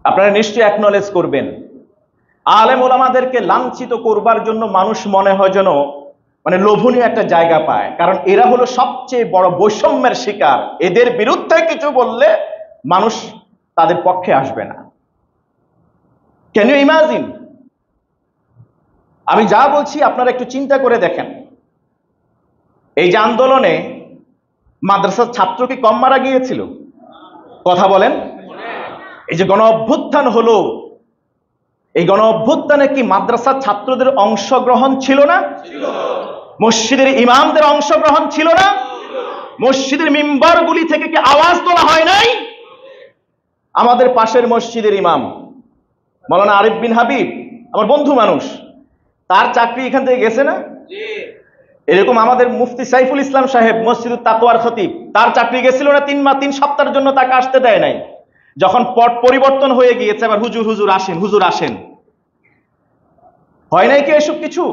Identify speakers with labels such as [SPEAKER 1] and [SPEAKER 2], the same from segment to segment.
[SPEAKER 1] আপনারা নিশ্চয়ই অ্যাকনলেজ করবেন, আলেম ওলামাদেরকে লাঞ্ছিত করবার জন্য মানুষ মনে হয় যেন মানে লোভনীয় একটা জায়গা পায়, কারণ এরা হলো সবচেয়ে বড় বৈষম্যের শিকার। এদের বিরুদ্ধে কিছু বললে মানুষ তাদের পক্ষে আসবে না। Can you imagine? আমি যা বলছি আপনারা একটু চিন্তা করে দেখেন। এই যে আন্দোলনে মাদ্রাসার ছাত্র কি কম মারা গিয়েছিল? কথা বলেন। এই যে গণ অভ্যুত্থান হলো, এই গণ অভ্যুত্থানে কি মাদ্রাসার ছাত্রদের অংশগ্রহণ ছিল না? মসজিদের ইমামদের অংশগ্রহণ ছিল না? মসজিদের মিম্বরগুলি থেকে কি আওয়াজ তোলা হয় নাই? আমাদের পাশের মসজিদের ইমাম মাওলানা আরিফ বিন হাবিব আমার বন্ধু মানুষ, তার চাকরি এখান থেকে গেছে না? এরকম আমাদের মুফতি সাইফুল ইসলাম সাহেব মসজিদুত তাকওয়ার খতিব, তার চাকরি গেছিল না 3 সপ্তাহের জন্য, তাকে আসতে দেয় নাই। যখন পট পরিবর্তন হয়ে গিয়েছে আবার হুজুর হুজুর আসেন, হুজুর আসেন, হয় নাই কি এসব কিছু?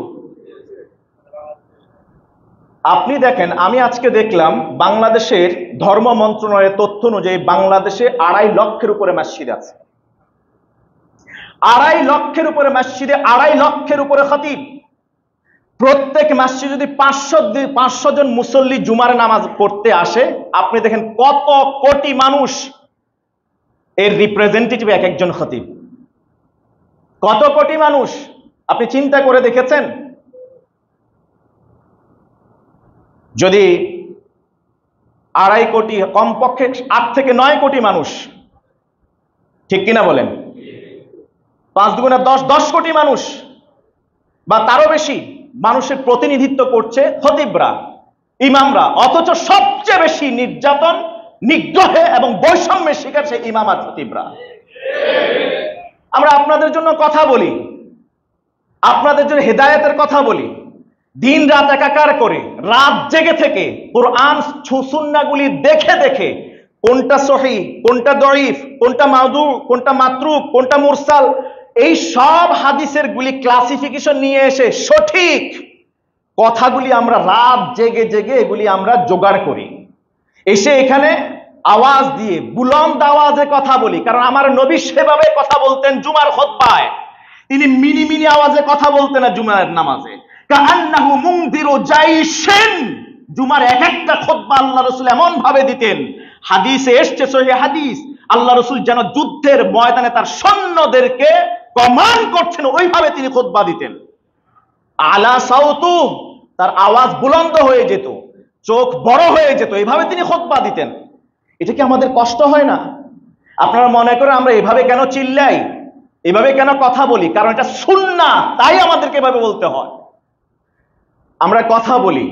[SPEAKER 1] আপনি দেখেন, আমি আজকে দেখলাম বাংলাদেশের ধর্ম মন্ত্রণালয়ের তথ্য অনুযায়ী বাংলাদেশে 2.5 লক্ষের উপরে মসজিদ আছে। 2.5 লক্ষের উপরে মসজিদে 2.5 লক্ষের উপরে খতিব। প্রত্যেক মসজিদে যদি 500 জন মুসল্লি জুমার নামাজ পড়তে আসে, আপনি দেখেন কত কোটি মানুষ এর রিপ্রেজেন্টেটিভ এক একজন খতিব। কত কোটি মানুষ আপনি চিন্তা করে দেখেছেন? যদি 2.5 কোটি, কমপক্ষে 8 থেকে 9 কোটি মানুষ, ঠিক কিনা বলেন? 5 দুগুণে 10 কোটি মানুষ বা তারও বেশি মানুষের প্রতিনিধিত্ব করছে খতিবরা, ইমামরা, অথচ সবচেয়ে বেশি নির্যাতন, নিগ্রহে এবং বৈষম্যের শিকার সেই ইমাম আর খতিবরা। আমরা আপনাদের জন্য কথা বলি, আপনাদের জন্য হেদায়েতের কথা বলি, দিন রাত একাকার করে রাত জেগে থেকে কোরআন সুন্নাহগুলি দেখে দেখে কোনটা সহিহ, কোনটা দঈফ, কোনটা মাউদু, কোনটা মাতরুক, কোনটা মুরসাল, এই সব হাদিসের গুলি ক্লাসিফিকেশন নিয়ে এসে সঠিক কথাগুলি আমরা রাত জেগে জেগে এগুলি আমরা জোগাড় করি, এসে এখানে আওয়াজ দিয়ে বুলন্দ আওয়াজে কথা বলি। কারণ আমার নবী সেভাবে কথা বলতেন জুমার খুতবায়, তিনি মিনি মিনি আওয়াজে কথা বলতেন না জুমার নামাজে। কাআন্নাহু মুনদিরু জাইশিন, জুমার এক একটা খুতবা আল্লাহ রাসূল এমন ভাবে দিতেন, হাদিসে এসেছে সহিহ হাদিস, আল্লাহ রাসূল যেন যুদ্ধের ময়দানে তার সৈন্যদেরকে কমান্ড করছেন ওইভাবে তিনি খুতবা দিতেন। আলা সাউতু, তার আওয়াজ বুলন্দ হয়ে যেত, চোখ বড় হয়ে যেত, এইভাবে তিনি খুতবা দিতেন। এটা কি আমাদের কষ্ট হয় না? আপনারা মনে করেন আমরা এভাবে কেন চিল্লাই, এভাবে কেন কথা বলি? কারণ এটা সুন্নাহ, তাই আমাদেরকে এভাবে বলতে হয়। আমরা কথা বলি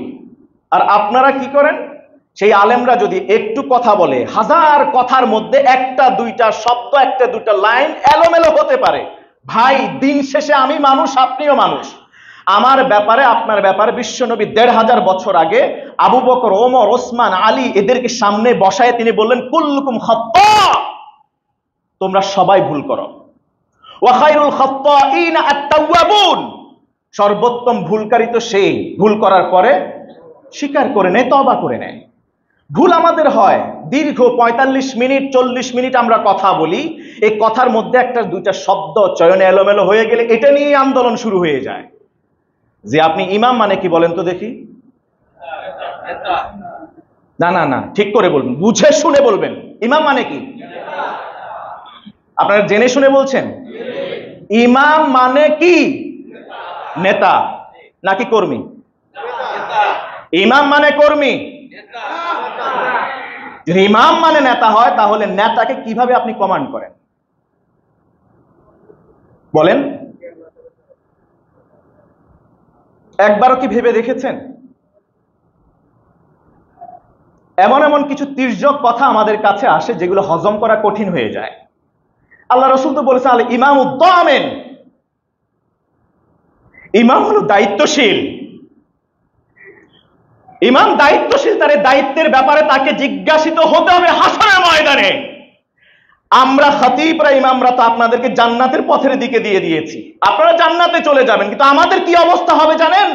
[SPEAKER 1] আর আপনারা কি করেন? সেই আলেমরা যদি একটু কথা বলে, 1000 কথার মধ্যে একটা দুইটা শব্দ, একটা দুইটা লাইন এলোমেলো হতে পারে। ভাই, দিন শেষে আমি মানুষ, আপনিও মানুষ। আমার ব্যাপারে, আপনার ব্যাপারে বিশ্বনবী 1500 বছর আগে আবু বকর, ওমর, ওসমান, আলী এদেরকে সামনে বসায় তিনি বললেন, কুল্লুকুম খাত্তা, তোমরা সবাই ভুল করো। ওয়া খায়রুল খাত্তাইনা আত-তাওয়াবুন, সর্বোত্তম ভুলকারী তো সেই ভুল করার পরে স্বীকার করে নেয়, তওবা করে নেয়। ভুল আমাদের হয়, দীর্ঘ 45 মিনিট 40 মিনিট আমরা কথা বলি, এই কথার মধ্যে একটা দুইটা শব্দ চয়নে এলোমেলো হয়ে গেলে এটা নিয়ে আন্দোলন শুরু হয়ে যায় যে আপনি ইমাম মানে কি বলেন তো দেখি। না না না, ঠিক করে বলবেন, বুঝে শুনে বলবেন। ইমাম মানে কি? আপনারা জেনে শুনে বলছেন? ইমাম মানে কি? নেতা নাকি কর্মী? ইমাম মানে কর্মী। যদি ইমাম মানে নেতা হয়, তাহলে নেতাকে কিভাবে আপনি কমান্ড করেন বলেন? একবারও কি ভেবে দেখেছেন? এমন এমন কিছু তির্যক কথা আমাদের কাছে আসে যেগুলো হজম করা কঠিন হয়ে যায়। আল্লাহ রাসূল তো বলেছেন, আল ইমামু দামিন, ইমাম হলো দায়িত্বশীল। ইমাম দায়িত্বশীল, তার দায়িত্বের ব্যাপারে তাকে জিজ্ঞাসিত হতে হবে হাসরের ময়দানে। আমরা খতিবরা, ইমামরা তো আপনাদেরকে জান্নাতের পথের দিকে দিয়ে দিয়েছি, আপনারা জান্নাতে চলে যাবেন, কিন্তু আমাদের কি অবস্থা হবে জানেন?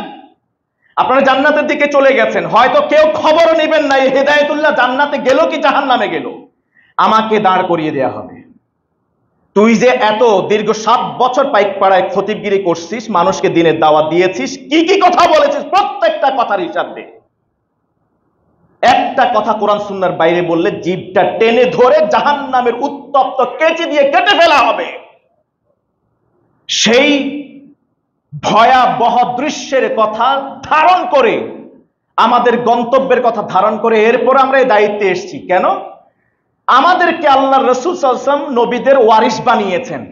[SPEAKER 1] আপনারা জান্নাতের দিকে চলে গেছেন, হয়তো কেউ খবরও নেবেন না হেদায়েতুল্লাহ জান্নাতে গেল কি জাহান্নামে গেল। আমাকে দাঁড় করিয়ে দেয়া হবে, তুই যে এত দীর্ঘ 7 বছর পাইকপাড়ায় খতিবগিরি করছিস, মানুষকে দিনের দাওয়াত দিয়েছিস, কি কি কথা বলেছিস প্রত্যেকটা কথার হিসাব দে। একটা কথা কোরআন সুন্নাহর বাইরে বললে জিভটা টেনে ধরে জাহান্নামের উত্তপ্ত কেচি দিয়ে কেটে ফেলা হবে। সেই ভয়াবহ দৃশ্যের কথা ধারণ করে, আমাদের গন্তব্যের কথা ধারণ করে এরপর আমরা এই দায়িত্বে এসেছি। কেন? আমাদেরকে আল্লাহর রাসূল সাল্লাল্লাহু আলাইহি ওয়াসাল্লাম নবীদের ওয়ারিস বানিয়েছেন।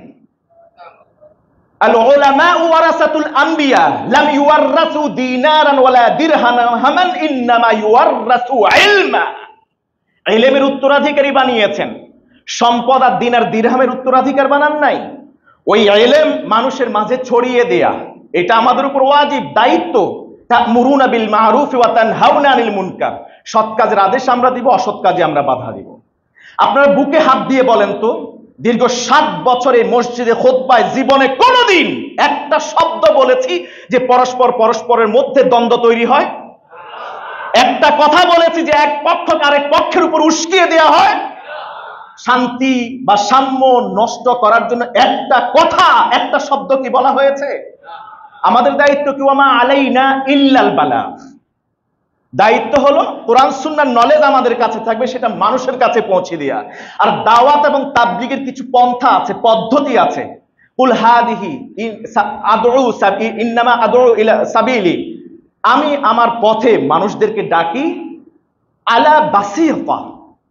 [SPEAKER 1] আল উলামা ওয়ারাসাতুল আম্বিয়া লাম ইউওয়াররাসু দিনারান ওয়ালা দিরহামান ইন্নামা ইউওয়াররাসু ইলমা। ইলমের উত্তরাধিকারী বানিয়েছেন, সম্পদ আর দিনার দিরহামের উত্তরাধিকার বানান নাই। ওই ইলম মানুষের মাঝে ছড়িয়ে দেয়া, এটা আমাদের উপর ওয়াজিব, দায়িত্ব। তা'মুরুনা বিল মা'রুফি ওয়া তানহাউনা আনিল মুনকার। সৎ কাজের আদেশ আমরা দিব, অসৎ কাজে আমরা বাধা দিব। আপনারা বুকে হাত দিয়ে বলেন তো, দীর্ঘ 7 বছরে মসজিদে খুতবায় জীবনে কোনোদিন একটা শব্দ বলেছি যে পরস্পরের মধ্যে দ্বন্দ্ব তৈরি হয়? একটা কথা বলেছি যে এক পক্ষকে আরেক পক্ষের উপর উস্কিয়ে দেওয়া হয়? শান্তি বা সাম্য নষ্ট করার জন্য একটা কথা, একটা শব্দ কি বলা হয়েছে? আমাদের দায়িত্ব কি? ওয়া মা আলাইনা ইল্লাল বালাগ। দায়িত্ব হলো কোরআন সুন্নাহর নলেজ আমাদের কাছে থাকবে, সেটা মানুষের কাছে পৌঁছে দেয়া। আর দাওয়াত এবং তাবলীগের কিছু পন্থা আছে, পদ্ধতি আছে। কুল হাদিহি আদউ ইন্নামা আদউ ইলা সাবিলি, আমি আমার পথে মানুষদেরকে ডাকি, আলা বাসীরা,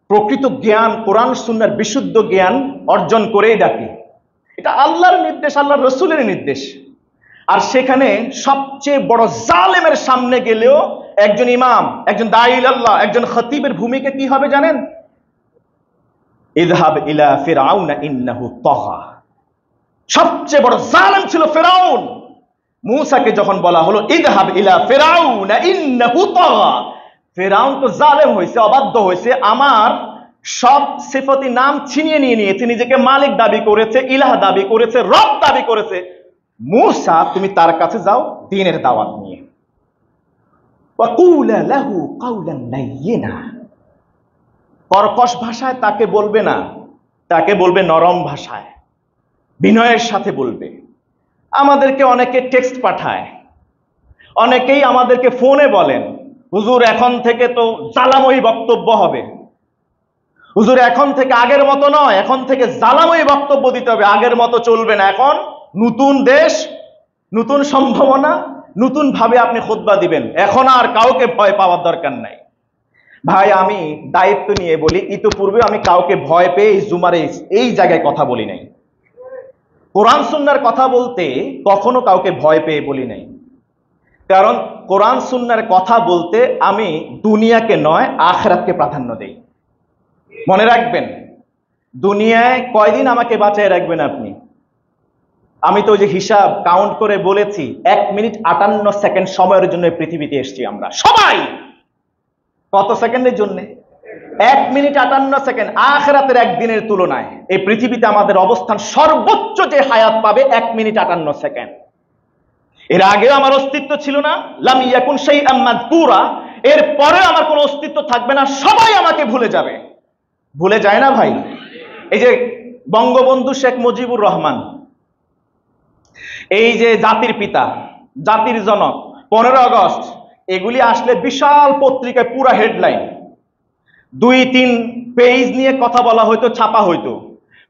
[SPEAKER 1] প্রকৃত জ্ঞান কোরআন সুন্নাহর বিশুদ্ধ জ্ঞান অর্জন করেই ডাকি। এটা আল্লাহর নির্দেশ, আল্লাহর রাসূলের নির্দেশ। আর সেখানে সবচেয়ে বড় জালেমের সামনে গেলেও একজন ইমাম, একজন দাঈ আল্লাহ, একজন খতিবের ভূমিকা কি হবে জানেন? ইযহাব ইলা ফিরআউনা ইন্নাহু তাগা। সবচেয়ে বড় জালেম ছিল ফিরআউন। মূসাকে যখন বলা হলো ইযহাব ইলা ফিরআউনা ইন্নাহু তাগা, ফিরআউন তো জালেম হয়েছে, অবাধ্য হয়েছে, আমার সব সিফাতি নাম ছিনিয়ে নিয়েছে, নিজেকে মালিক দাবি করেছে, ইলাহ দাবি করেছে, রব দাবি করেছে। মূসা, তুমি তার কাছে যাও দ্বীনের দাওয়াত নিয়ে। ওয়াকুলা লাহু কাওলান লাইয়িনা, কর্কশ ভাষায় তাকে বলবে না, তাকে বলবে নরম ভাষায়, বিনয়ের সাথে বলবে। আমাদেরকে অনেকে টেক্সট পাঠায়, অনেকেই আমাদেরকে ফোনে বলেন, হুজুর এখন থেকে তো জালাময়ী বক্তব্য হবে, হুজুর এখন থেকে আগের মতো নয়, এখন থেকে জালাময়ী বক্তব্য দিতে হবে, আগের মতো চলবে না, এখন নতুন দেশ, নতুন সম্ভাবনা, নতুন ভাবে আপনি খুতবা দিবেন, এখন আর কাউকে ভয় পাওয়ার দরকার নাই। ভাই, আমি দায়িত্ব নিয়ে বলি, ইতিপূর্বে আমি কাউকে ভয় পেয়ে জুমারে এই জায়গায় কথা বলি নাই। কোরআন সুন্নাহর কথা বলতে কখনো কাউকে ভয় পেয়ে বলি নাই, কারণ কোরআন সুন্নাহর কথা বলতে আমি দুনিয়াকে নয় আখিরাতকে প্রাধান্য দেই। মনে রাখবেন, দুনিয়ায় কয়দিন আমাকে বাঁচায় রাখবেন আপনি? আমি তো ওই যে হিসাব কাউন্ট করে বলেছি, 1 মিনিট 58 সেকেন্ড সময়ের জন্য পৃথিবীতে এসেছি আমরা সবাই। কত সেকেন্ডের জন্য? 1 মিনিট 58 সেকেন্ড। আখিরাতের একদিনের তুলনায় এই পৃথিবীতে আমাদের অবস্থান সর্বোচ্চ যে হায়াত পাবে 1 মিনিট 58 সেকেন্ড। এর আগেও আমার অস্তিত্ব ছিল না, লাম ইয়াকুন শাইআম মাযকুরা, এর পরে আমার কোনো অস্তিত্ব থাকবে না, সবাই আমাকে ভুলে যাবে। ভুলে যায় না ভাই? এই যে বঙ্গবন্ধু শেখ মুজিবুর রহমান, এই যে জাতির পিতা, জাতির জনক, 15 আগস্ট, এগুলি আসলে বিশাল পত্রিকায় পুরা হেডলাইন, 2-3 পেজ নিয়ে কথা বলা হইতো, ছাপা হইতো।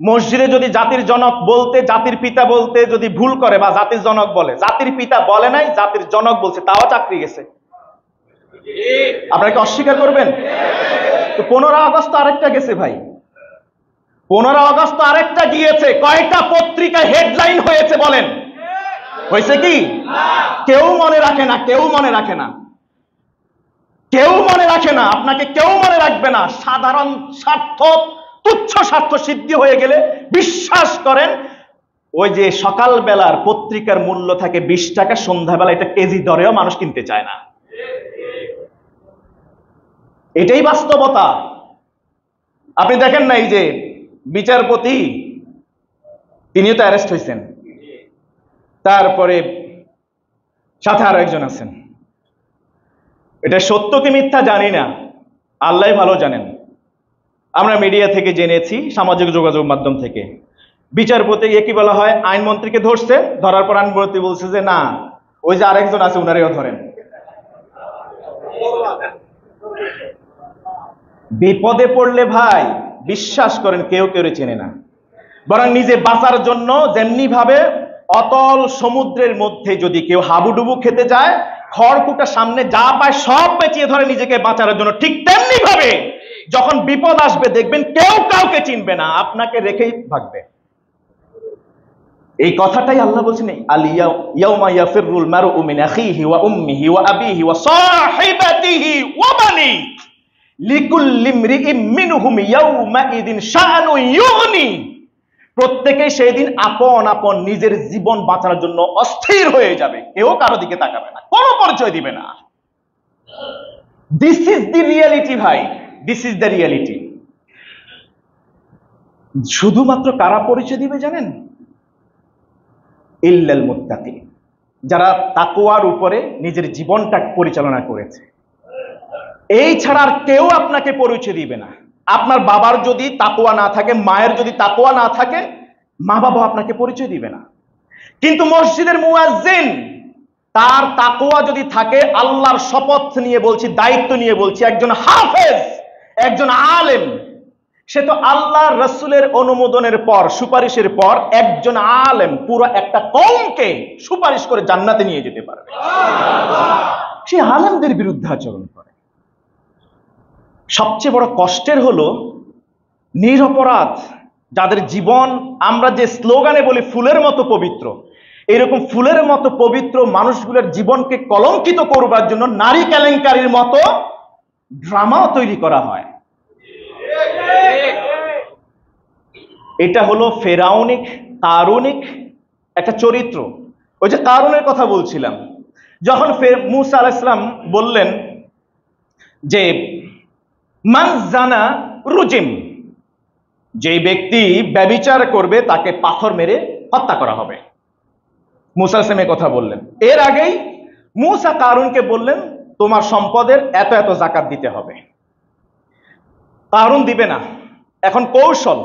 [SPEAKER 1] মসজিদে যদি জাতির জনক বলতে, জাতির পিতা বলতে যদি ভুল করে বা জাতির জনক বলে, জাতির পিতা বলে নাই, জাতির জনক বলছে, তাও চাকরি গেছে। আপনারা কি অস্বীকার করবেন? তো 15 আগস্ট আরেকটা গেছে ভাই, 15 আগস্ট আরেকটা গিয়েছে। কয়টা পত্রিকায় হেডলাইন হয়েছে বলেন? হয়েছে কি? কেউ মনে রাখে না, কেউ মনে রাখে না, কেউ মনে রাখে না, আপনাকে কেউ মনে রাখবে না। সাধারণ স্বার্থ, তুচ্ছ স্বার্থ সিদ্ধি হয়ে গেলে বিশ্বাস করেন, ওই যে সকাল বেলার পত্রিকার মূল্য থাকে 20 টাকা, সন্ধ্যাবেলা এটা কেজি দরেও মানুষ কিনতে চায় না। এটাই বাস্তবতা। আপনি দেখেন না, এই যে বিচারপতি, তিনিও তো অ্যারেস্ট হয়েছেন, তারপরে সাথে আরো একজন আছেন। এটা সত্য কি মিথ্যা জানি না, আল্লাহ ভালো জানেন। আমরা মিডিয়া থেকে জেনেছি, সামাজিক যোগাযোগ মাধ্যম থেকে, বিচারপতি কি বলা হয়, আইনমন্ত্রীকে ধরছে, ধরার পর আইনমন্ত্রী বলছে যে না, ওই যে আরেকজন আছে উনারেও ধরেন। বিপদে পড়লে ভাই বিশ্বাস করেন কেউ কেউ চেনে না, বরং নিজে বাঁচার জন্য যেমনি ভাবে অতল সমুদ্রের মধ্যে যদি কেউ হাবুডুবু খেতে যায়, খড়কুটা সামনে যা পায় সব পেঁচিয়ে ধরে নিজেকে বাঁচানোর জন্য, ঠিক তেমনি ভাবে যখন বিপদ আসবে দেখবেন কেউ কাউকে চিনবে না, আপনাকে রেখেই ভাগবে। এই কথাটাই আল্লাহ বলছেন, ইয়াউমা ইয়াফিরুল মারউ মিন আখিহি ওয়া উম্মিহি ওয়া আবিহি ওয়া সাহিবাতিহি ওয়া বানি লিকুল্লি ইমরিইম মিনহুম ইয়াউমা ইদিন শাআনু ইউগনি। প্রত্যেকেই সেই দিন আপন আপন নিজের জীবন বাঁচানোর জন্য অস্থির হয়ে যাবে, কেউ কারো দিকে তাকাবে না, কোনো পরিচয় দিবে না। দিস ইজ দি রিয়ালিটি ভাই, দিস ইজ দ্য রিয়ালিটি। শুধুমাত্র কারা পরিচয় দিবে জানেন? ইল্লাল মুত্তাকিন, যারা তাকওয়ার উপরে নিজের জীবনটা পরিচালনা করেছে। এই ছাড়া আর কেউ আপনাকে পরিচয় দিবে না। আপনার বাবার যদি তাকওয়া না থাকে, মায়ের যদি তাকওয়া না থাকে, মা বাবা আপনাকে পরিচয় দিবে না। কিন্তু মসজিদের মুয়াজ্জিন, তার তাকওয়া যদি থাকে, আল্লাহর শপথ নিয়ে বলছি, দায়িত্ব নিয়ে বলছি, একজন হাফেজ, একজন আলেম, সে তো আল্লাহ রাসূলের অনুমোদনের পর, সুপারিশের পর একজন আলেম পুরো একটা কওমকে সুপারিশ করে জান্নাতে নিয়ে যেতে পারবে। সে আলেমদের বিরুদ্ধে আচরণ করে। সবচেয়ে বড় কষ্টের হলো নিরপরাধ যাদের জীবন, আমরা যে স্লোগানে বলি ফুলের মতো পবিত্র, এরকম ফুলের মতো পবিত্র মানুষগুলোর জীবনকে কলঙ্কিত করবার জন্য নারী কেলেঙ্কারির মতো ড্রামাও তৈরি করা হয়। এটা হলো ফেরাউনিক, কারুনিক একটা চরিত্র। ওই যে কারুনের কথা বলছিলাম, যখন মূসা আলাইহিস সালাম বললেন যে মান জানা রুজিম, যে ব্যক্তি ব্যভিচার করবে তাকে পাথর মেরে হত্যা করা হবে, মূসা আলাইহিস সালাম কথা বললেন। এর আগেই মূসা কারুনকে বললেন তোমার সম্পদের এত এত যাকাত দিতে হবে। কারুন দিবে না। এখন কৌশল,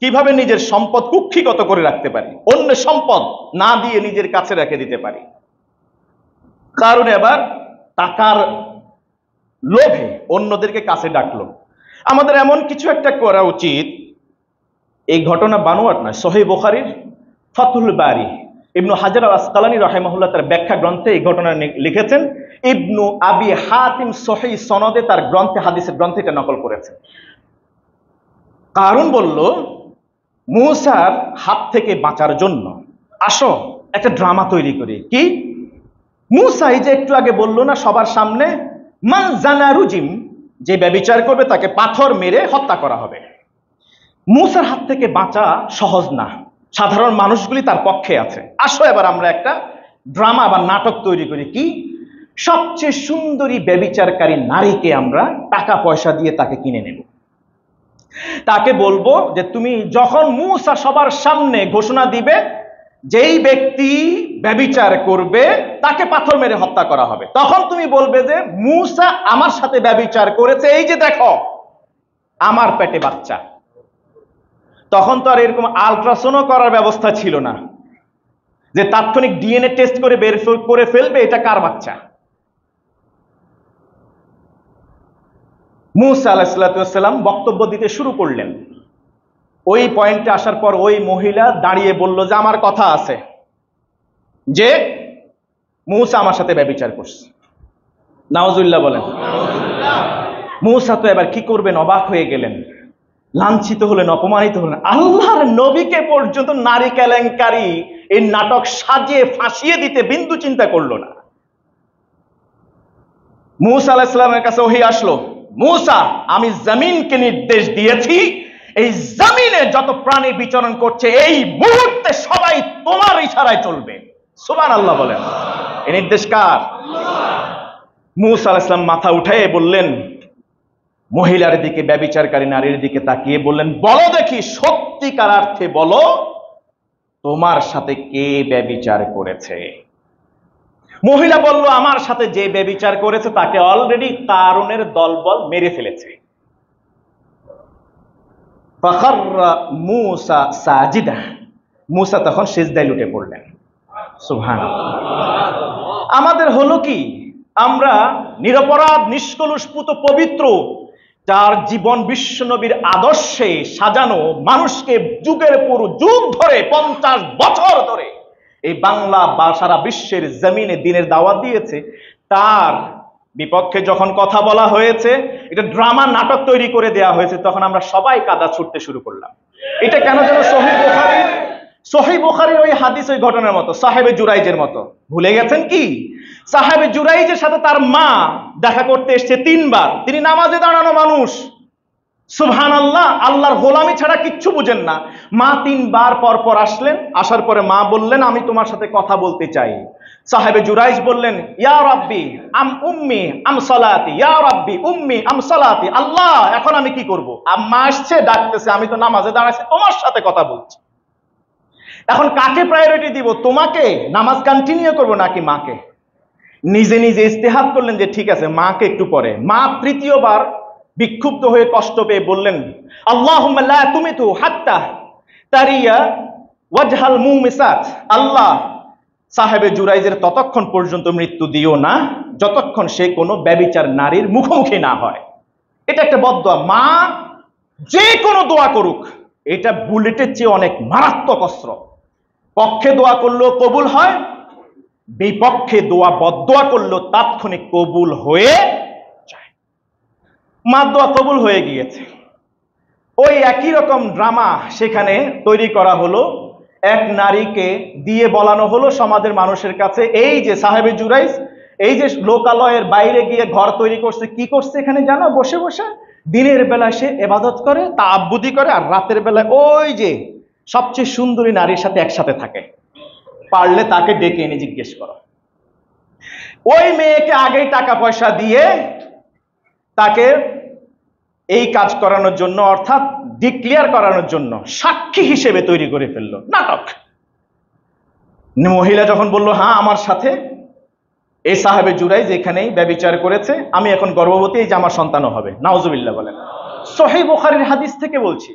[SPEAKER 1] কিভাবে নিজের সম্পদ কুক্ষিগত করে রাখতে পারি, অন্য সম্পদ না দিয়ে নিজের কাছে রেখে দিতে পারি। কারণ এবার টাকার লোভে অন্যদেরকে কাছে ডাকলো। আমাদের এমন কিছু একটা করা উচিত, এই ঘটনা বানোয়াট নয়, সহিহ বুখারীর ফাথুল বারী ইবনু হাজার আল আসকালানী রাহিমাহুল্লাহ তার ব্যাখ্যা গ্রন্থে এই ঘটনা লিখেছেন। ইবনু আবি হাতিম সহিহ সনদে তার গ্রন্থে, হাদিসের গ্রন্থে এটা নকল করেছেন। কারণ বলল মূসার হাত থেকে বাঁচার জন্য আসো একটা ড্রামা তৈরি করি। কি? মূসা এই যে একটু আগে বললো না সবার সামনে, মান জানা রুজিম, যে ব্যভিচার করবে তাকে পাথর মেরে হত্যা করা হবে। মূসার হাত থেকে বাঁচা সহজ না, সাধারণ মানুষগুলি তার পক্ষে আছে। আসো এবার আমরা একটা ড্রামা বা নাটক তৈরি করি। কি? সবচেয়ে সুন্দরী ব্যভিচারকারী নারীকে আমরা টাকা পয়সা দিয়ে তাকে কিনে নেব। তাকে বলবো যে তুমি যখন মূসা সবার সামনে ঘোষণা দিবে যেই ব্যক্তি ব্যভিচার করবে তাকে পাথর মেরে হত্যা করা হবে, তখন তুমি বলবে যে মূসা আমার সাথে ব্যভিচার করেছে, এই যে দেখো আমার পেটে বাচ্চা। তখন তো আর এরকম আল্ট্রাসাউন্ড করার ব্যবস্থা ছিল না যে তাৎক্ষণিক ডিএনএ টেস্ট করে বের করে ফেলবে এটা কার বাচ্চা। মূসা আলাইহিস সালাম বক্তব্য দিতে শুরু করলেন। ওই পয়েন্টে আসার পর ওই মহিলা দাঁড়িয়ে বলল যে আমার কথা আছে, যে মূসা আমার সাথে ব্যভিচার করছে। নাউজুবিল্লাহ বলেন। মূসা তো এবার কি করবেন, অবাক হয়ে গেলেন, লাঞ্ছিত হলেন, অপমানিত হলেন। আল্লাহর নবীকে পর্যন্ত নারী কেলেঙ্কারি এই নাটক সাজিয়ে ফাঁসিয়ে দিতে বিন্দু চিন্তা করলো না। মূসা আলাইহিস সালামের কাছে ওহী আসলো, মূসা আমি জমিনকে নির্দেশ দিয়েছি, এই জমিনে যত প্রাণী বিচরণ করছে এই মুহূর্তে সবাই তোমার ইশারায় চলবে। সুবহানাল্লাহ বলেন। এই নির্দেশ কার? মূসা আলাইহিস সালাম মাথা উঠায়ে বললেন, মহিলার দিকে, ব্যভিচারকারী নারীর দিকে তাকিয়ে বললেন, বলো দেখি সত্যিকার অর্থে বলো তোমার সাথে কে ব্যভিচার করেছে। মহিলা বলল, আমার সাথে যে ব্যভিচার করেছে তাকে অলরেডি কারুনের দলবল মেরে ফেলেছে। ফাখাররা মূসা সাজিদা, মুসা তখন সিজদায় লুটে পড়লেন। সুবহানাল্লাহ। আমাদের হলো কি, আমরা নিরপরাধ নিষ্কলুষ পুত পবিত্র যার জীবন বিশ্বনবীর আদর্শে সাজানো মানুষকে যুগের পর যুগ ধরে 50 বছর ধরে এই বাংলা বা সারা বিশ্বের জমিনে দিনের দাওয়াত দিয়েছে, তার বিপক্ষে যখন কথা বলা হয়েছে, এটা ড্রামা নাটক তৈরি করে দেয়া হয়েছে, তখন আমরা সবাই কাদা ছুটতে শুরু করলাম। এটা কেন যেন সহিহ বুখারীর ওই হাদিস, ওই ঘটনার মতো, সাহেবে জুরাইজের মতো। ভুলে গেছেন কি? সাহেবে জুরাইজের সাথে তার মা দেখা করতে এসেছে 3 বার। তিনি নামাজে দাঁড়ানো মানুষ, সুবহানাল্লাহ, আল্লাহর গোলামি ছাড়া কিচ্ছু বুঝেন না। মা 3 বার পর পর আসলেন, আসার পরে মা বললেন, আমি তোমার সাথে কথা বলতে চাই। সাহেবে জুরাইজ বললেন, ইয়া রাব্বি আম উম্মি আম সালাতি, ইয়া রাব্বি উম্মি আম সালাতি, আল্লাহ এখন আমি কি করব? আম্মা আসছে, ডাকতেছে, আমি তো নামাজে দাঁড়াইছি, তোমার সাথে কথা বলছি, এখন কাকে প্রায়োরিটি দিব? তোমাকে নামাজ কন্টিনিউ করব নাকি মাকে? নিজে নিজে ইস্তেহাদ করলেন যে ঠিক আছে মাকে একটু পরে। মা 3য় বার বিক্ষুব্ধ হয়ে কষ্ট পেয়ে বললেন, আল্লাহুম্মা লা তুমিতু হাত্তা তারিয়া ওয়াজহাল মুমিসাত, আল্লাহ সাহেবে জুরাইজের ততক্ষণ পর্যন্ত মৃত্যু দিও না যতক্ষণ সে কোনো ব্যভিচার নারীর মুখোমুখি না হয়। এটা একটা বদদোয়া। মা যে কোনো দোয়া করুক, এটা বুলেটের চেয়ে অনেক মারাত্মক অস্ত্র। পক্ষে দোয়া করলেও কবুল হয়, বিপক্ষে দোয়া বদদোয়া করলেও তাৎক্ষণিক কবুল হয়ে যায়। মা দোয়া কবুল হয়ে গিয়েছে। ওই একই রকম ড্রামা সেখানে তৈরি করা হলো, এক নারীকে দিয়ে বলানো হলো সমাজের মানুষের কাছে, এই যে সাহেবে জুরাইজ এই যে লোকালয়ের বাইরে গিয়ে ঘর তৈরি করছে, কি করছে এখানে জানো? বসে বসে দিনের বেলায় সে ইবাদত করে, তাআব্বুদি করে, আর রাতের বেলায় ওই যে সবচেয়ে সুন্দরী নারীর সাথে একসাথে থাকে। পারলে তাকে ডেকে এনে জিজ্ঞেস করো। ওই মেয়েকে আগেই টাকা পয়সা দিয়ে তাকে এই কাজ করানোর জন্য, অর্থাৎ ডিক্লেয়ার করানোর জন্য সাক্ষী হিসেবে তৈরি করে ফেললো। নাটক। মহিলা যখন বলল, হ্যাঁ আমার সাথে এই সাহেবে জুরাইজ এখানেই ব্যভিচার করেছে, আমি এখন গর্ভবতী, এই যে আমার সন্তানও হবে। নাউজুবিল্লাহ বলেন। সহিহ বুখারীর হাদিস থেকে বলছি।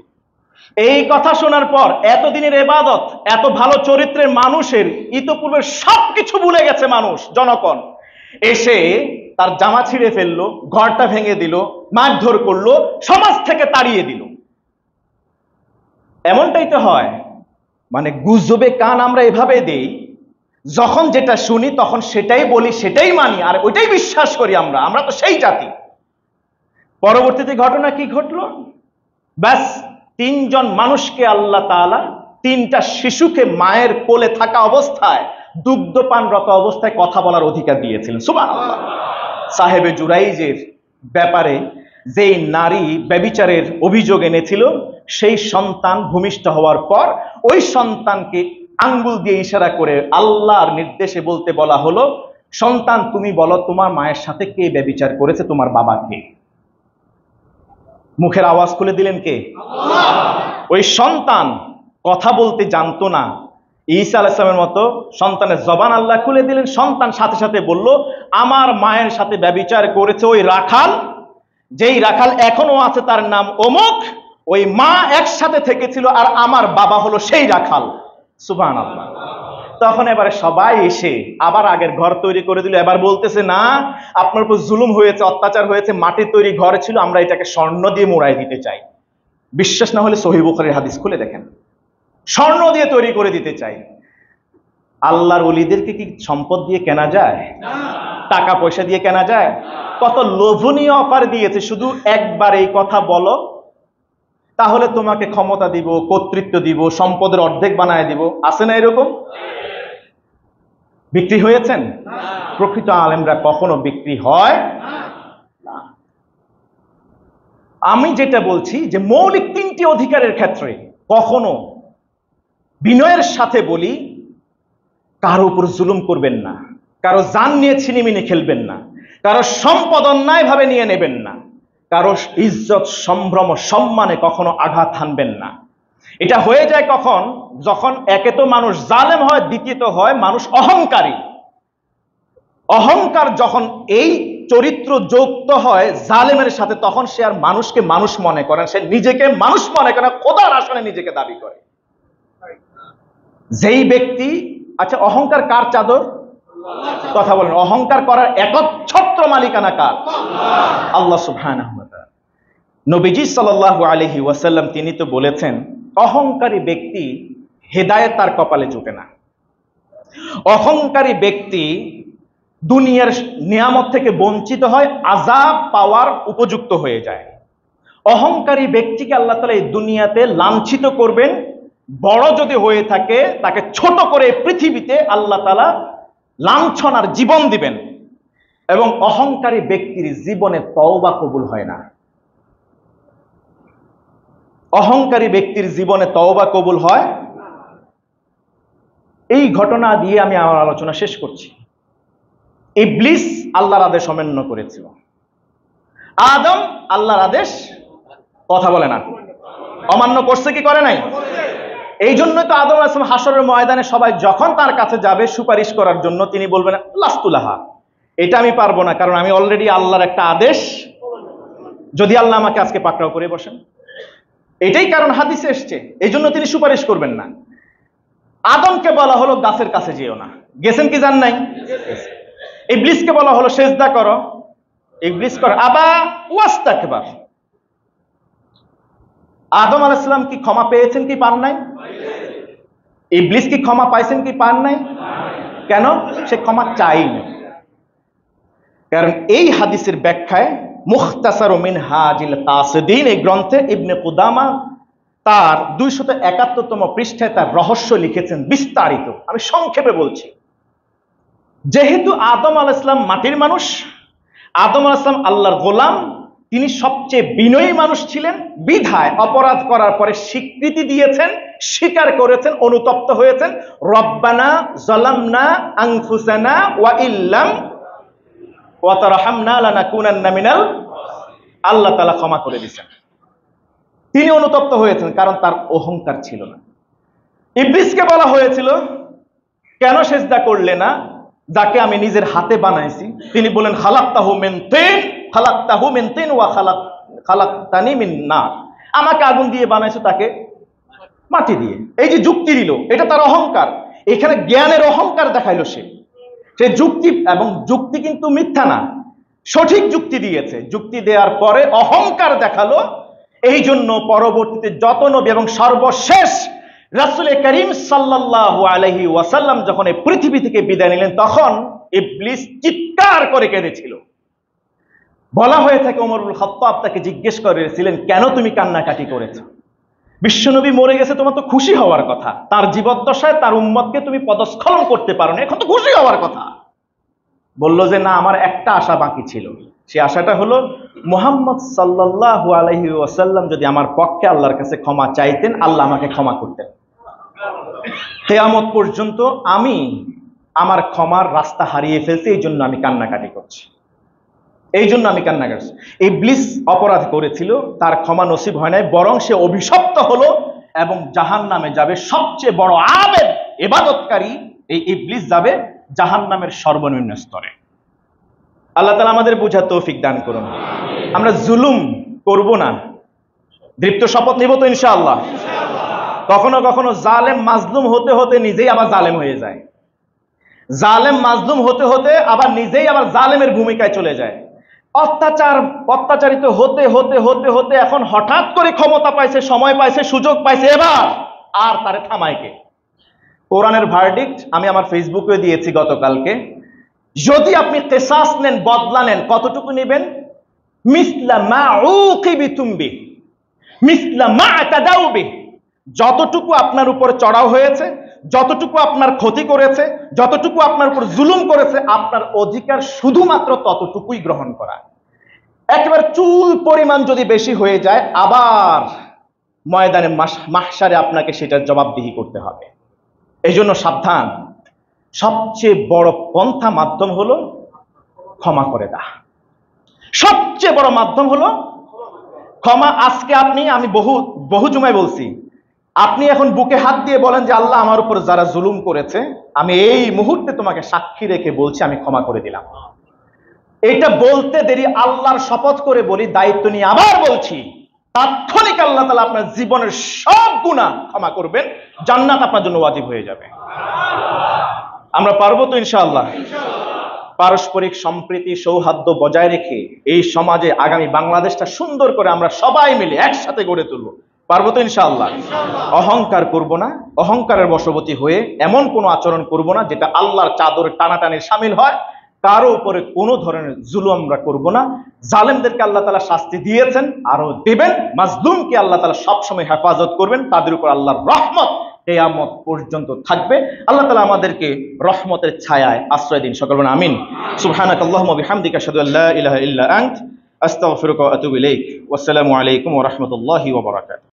[SPEAKER 1] এই কথা শোনার পর এতদিনের ইবাদত, এত ভালো চরিত্রের মানুষের ইতোপূর্বে সবকিছু ভুলে গেছে মানুষ, জনগণ এসে তার জামা ছিঁড়ে ফেললো, ঘরটা ভেঙে দিল, মারধর করলো, সমাজ থেকে তাড়িয়ে দিল। এমনটাই তো হয়। মানে গুজবে কান আমরা এভাবে দেই, যখন যেটা শুনি তখন সেটাই বলি, সেটাই মানি, আর ওইটাই বিশ্বাস করি। আমরা তো সেই জাতি। পরবর্তীতে ঘটনা কি ঘটলো? ব্যাস 3 জন মানুষকে আল্লাহ তাআলা, 3টা শিশুকে মায়ের কোলে থাকা অবস্থায়, দুগ্ধপানরত অবস্থায় কথা বলার অধিকার দিয়েছিলেন। সুবহানাল্লাহ। সাহেবে জুরাইজের ব্যাপারে যেই নারী ব্যভিচারের অভিযোগ এনেছিল, সেই সন্তান ভূমিষ্ঠ হওয়ার পর ওই সন্তানকে আঙ্গুল দিয়ে ইশারা করে আল্লাহর নির্দেশে বলতে বলা হলো, সন্তান তুমি বলো তোমার মায়ের সাথে কে ব্যভিচার করেছে, তোমার বাবা কে? মুখের আওয়াজ খুলে দিলেন কে? আল্লাহ। ওই সন্তান কথা বলতে জানতো না, ঈসা আলাইহিস সালামের মতো সন্তানের জবান আল্লাহ খুলে দিলেন। সন্তান সাথে সাথে বলল, আমার মায়ের সাথে ব্যভিচার করেছে ওই রাখাল, যেই রাখাল এখনো আছে তার নাম অমুক, ওই মা একসাথে থেকেছিল, আর আমার বাবা হলো সেই রাখাল। সুবহানাল্লাহ। তখন এবারে সবাই এসে আবার আগের ঘর তৈরি করে দিল। এবার বলতেছে, না আপনার উপর জুলুম হয়েছে, অত্যাচার হয়েছে, মাটির তৈরি ঘর ছিল, আমরা এটাকে স্বর্ণ দিয়ে মোড়াই দিতে চাই। বিশ্বাস না হলে সহিহ বুখারীর হাদিস খুলে দেখেন, স্বর্ণ দিয়ে তৈরি করে দিতে চাই। আল্লাহর ওলিদেরকে কি সম্পদ দিয়ে কেনা যায়? টাকা পয়সা দিয়ে কেনা যায়? কত লোভনীয় অফার দিয়েছে, শুধু একবার এই কথা বলো তাহলে তোমাকে ক্ষমতা দিব, কর্তৃত্ব দিব, সম্পদের অর্ধেক বানায় দিব। আছে না এরকম? বিক্রি হয়েছেন? প্রকৃত আলেমরা কখনো বিক্রি হয় না। আমি যেটা বলছি যে মৌলিক 3টি অধিকারের ক্ষেত্রে কখনো বিনয়ের সাথে বলি, কারো উপর জুলুম করবেন না, কারো জান নিয়ে ছিনিমিনি খেলবেন না, কারো সম্পদ অন্যায় ভাবে নিয়ে নেবেন না, কারো ইজ্জত সম্ভ্রম সম্মানে কখনো আঘাত হানবেন না। এটা হয়ে যায় কখন? যখন একে তো মানুষ জালেম হয়, দ্বিতীয়ত হয় মানুষ অহংকারী। অহংকার যখন এই চরিত্র যুক্ত হয় জালেমের সাথে, তখন সে আর মানুষকে মানুষ মনে করে, সে নিজেকে মানুষ মনে করে, খোদার আসনে নিজেকে দাবি করে। যেই ব্যক্তি, আচ্ছা অহংকার কার চাদর? কথা বলেন, অহংকার করার একচ্ছত্র মালিকানা কার? আল্লাহ সুবহানাহু ওয়া তাআলা। নবীজি সাল্লাল্লাহু আলাইহি ওয়াসাল্লাম তিনি তো বলেছেন, অহংকারী ব্যক্তি হেদায়েত তার কপালে জুটে না। অহংকারী ব্যক্তি দুনিয়ার নিয়ামত থেকে বঞ্চিত হয়, আযাব পাওয়ার উপযুক্ত হয়ে যায়। অহংকারী ব্যক্তিকে আল্লাহ তাআলা এই দুনিয়াতে লাঞ্ছিত করবেন, বড় যদি হয়ে থাকে তাকে ছোট করে পৃথিবীতে আল্লাহ তাআলা লাঞ্ছনার জীবন দিবেন। এবং অহংকারী ব্যক্তির জীবনে তওবা কবুল হয় না। অহংকারী ব্যক্তির জীবনে তওবা কবুল হয়। এই ঘটনা দিয়ে আমি আমার আলোচনা শেষ করছি। ইবলিস আল্লাহর আদেশ অমান্য করেছিল, আদম আল্লাহর আদেশ কথা বলে না অমান্য করছে কি করে নাই? এই জন্যই তো আদম আলাইহিস সালাম হাসরের ময়দানে সবাই যখন তার কাছে যাবে সুপারিশ করার জন্য, তিনি বলবেন লাস্তুলাহা, এটা আমি পারবো না, কারণ আমি অলরেডি আল্লাহর একটা আদেশ, যদি আল্লাহ আমাকে আজকে পাকড়াও করে বসেন। এটাই কারণ হাদিসে এসছে, এই জন্য তিনি সুপারিশ করবেন না। আদমকে বলা হলো গাছের কাছে যেও না, গেছেন কি যান নাই? ইবলিসকে বলা হলো সেজদা করো, ইবলিস করে আবা ওয়াস্তাকবার। আদম আলাইহিস সালাম কি ক্ষমা পেয়েছেন কি পান নাই? ইবলিস কি ক্ষমা পাইছেন কি পান নাই? কেন? সে ক্ষমা চাইনি। কারণ এই হাদিসের ব্যাখ্যায় মুখতাসারু মিনহাজিল কাসিদিন এই গ্রন্থে ইবনে কুদামা তার 271তম পৃষ্ঠায় তার রহস্য লিখেছেন বিস্তারিত। আমি সংক্ষেপে বলছি। যেহেতু আদম আলাইহিস সালাম মাটির মানুষ, আদম আলাইহিস সালাম আল্লাহর গোলাম, তিনি সবচেয়ে বিনয়ী মানুষ ছিলেন, বিধায় অপরাধ করার পরে স্বীকৃতি দিয়েছেন, স্বীকার করেছেন, অনুতপ্ত হয়েছেন। রব্বানা যালামনা আনফুসানা ওয়া ইল্লাম ওয়া তারহামনা লানাকুনান্না মিনাল, আল্লাহ তাআলা ক্ষমা করে দিয়েছেন। তিনি অনুতপ্ত হয়েছেন কারণ তার অহংকার ছিল না। ইবলিসকে বলা হয়েছিল কেন সেজদা করলে না যাকে আমি নিজের হাতে বানাইছি? তিনি বলেন খালাকতাহু মিন তিন, খালাকতাহু মিন তিন ওয়া খালাকতানি মিন নার, আমাকে আগুন দিয়ে বানাইছো, তাকে মাটি দিয়ে। এই যে যুক্তি দিল, এটা তার অহংকার। এখানে জ্ঞানের অহংকার দেখাইলো সে যুক্তি, এবং যুক্তি কিন্তু মিথ্যা না, সঠিক যুক্তি দিয়েছে। যুক্তি দেওয়ার পরে অহংকার দেখালো। এই জন্য পরবর্তীতে যত নবী এবং সর্বশেষ রাসূল করিম সাল্লাল্লাহু আলাইহি ওয়াসাল্লাম যখন এই পৃথিবী থেকে বিদায় নিলেন, তখন ইবলিস চিৎকার করে কেঁদেছিল। বলা হয়ে থাকে ওমর ইবনুল খাত্তাব তাকে জিজ্ঞেস করেছিলেন, কেন তুমি কান্নাকাটি করেছো? বিশ্বনবী মরে গেছে, তোমার তো খুশি হওয়ার কথা। তার জীবদ্দশায় তার উম্মতকে তুমি পদস্খলন করতে পারো না, এখন তো খুশি হওয়ার কথা। বলল যে না, আমার একটা আশা বাকি ছিল। সে আশাটা হলো মুহাম্মদ সাল্লাল্লাহু আলাইহি ওয়াসাল্লাম যদি আমার পক্ষে আল্লাহর কাছে ক্ষমা চাইতেন, আল্লাহ আমাকে ক্ষমা করতেন। কিয়ামত পর্যন্ত আমি আমার ক্ষমার রাস্তা হারিয়ে ফেলছি, এই জন্য আমি কান্নাকাটি করছি, এই জন্য আমি কান্না করছি। ইবলিস অপরাধ করেছিল, তার ক্ষমা নসিব হয় নাই, বরং সে অভিশপ্ত হলো এবং জাহান্নামে যাবে। সবচেয়ে বড় আবেদ ইবাদতকারী এই ইবলিস যাবে জাহান্নামের সর্বনিম্ন স্তরে। আল্লাহ তাআলা আমাদের বুঝার তৌফিক দান করুন। আমরা জুলুম করব না, দৃপ্ত শপথ নিব তো ইনশাআল্লাহ। কখনো কখনো জালেম মাজলুম হতে হতে নিজেই আবার জালেম হয়ে যায়, জালেম মাজলুম হতে হতে আবার নিজেই আবার জালেমের ভূমিকায় চলে যায়। অত্যাচারিত হতে হতে হতে হতে এখন হঠাৎ করে ক্ষমতা পাইছে, সময় পাইছে, সুযোগ পাইছে, এবার আর তারে থামায় কে? কোরআনের ভার্ডিক্ট আমি আমার ফেসবুকে দিয়েছি গতকালকে। যদি আপনি কিসাস নেন, বদলা নেন, কতটুকু নেবেন? মিসলা মা উকিবিতুম বিহি, মিসলা মা তাদাউ বিহি। যতটুকু আপনার উপর চড়াও হয়েছে, যতটুকু আপনার ক্ষতি করেছে, যতটুকু আপনার উপর জুলুম করেছে, আপনার অধিকার শুধুমাত্র ততটুকুই গ্রহণ করা। একেবারে চুল পরিমাণ যদি বেশি হয়ে যায়, আবার ময়দানে মাহশারে আপনাকে সেটার জবাবদিহি করতে হবে। এই জন্য সাবধান। সবচেয়ে বড় পন্থা মাধ্যম হলো ক্ষমা করে দেওয়া। সবচেয়ে বড় মাধ্যম হলো ক্ষমা। আজকে আমি বহু জুমায় বলছি, আপনি এখন বুকে হাত দিয়ে বলেন যে আল্লাহ আমার উপর যারা জুলুম করেছে, আমি এই মুহূর্তে তোমাকে সাক্ষী রেখে বলছি আমি ক্ষমা করে দিলাম। এটা বলতে দেরি, আল্লাহর শপথ করে বলি, দায়িত্ব নিয়ে আবার বলছি, তাৎক্ষণিক আল্লাহ তাআলা আপনার জীবনের সব গুনাহ ক্ষমা করবেন, জান্নাত আপনার জন্য ওয়াজিব হয়ে যাবে। আমরা পারবো তো ইনশাআল্লাহ? পারস্পরিক সম্প্রীতি সৌহার্দ্য বজায় রেখে এই সমাজে আগামী বাংলাদেশটা সুন্দর করে আমরা সবাই মিলে একসাথে গড়ে তুলবো। পারবো তো ইনশাআল্লাহ? অহংকার করব না, অহংকারের বশবর্তী হয়ে এমন কোনো আচরণ করব না যেটা আল্লাহর চাদর টানাটানির শামিল হয়। কারো উপরে কোনো ধরনের জুলুম আমরা করব না। জালেমদেরকে আল্লাহ তাআলা শাস্তি দিয়েছেন, আরো দেবেন। মাজলুমকে আল্লাহ তাআলা সবসময় হেফাজত করবেন, তাদের উপর আল্লাহর রহমত কিয়ামত পর্যন্ত থাকবে। আল্লাহ তাআলা আমাদেরকে রহমতের ছায়ায় আশ্রয় দিন, সকল বলেন আমিন। সুবহানাকাল্লাহুম্মা ওয়া বিহামদিকা আশহাদু আল্লা ইলাহা ইল্লা আনতা আস্তাগফিরুকা ওয়া আতুবু ইলাইক। ওয়াসসালামু আলাইকুম ওয়া রাহমাতুল্লাহি ওয়া বারাকাতুহু।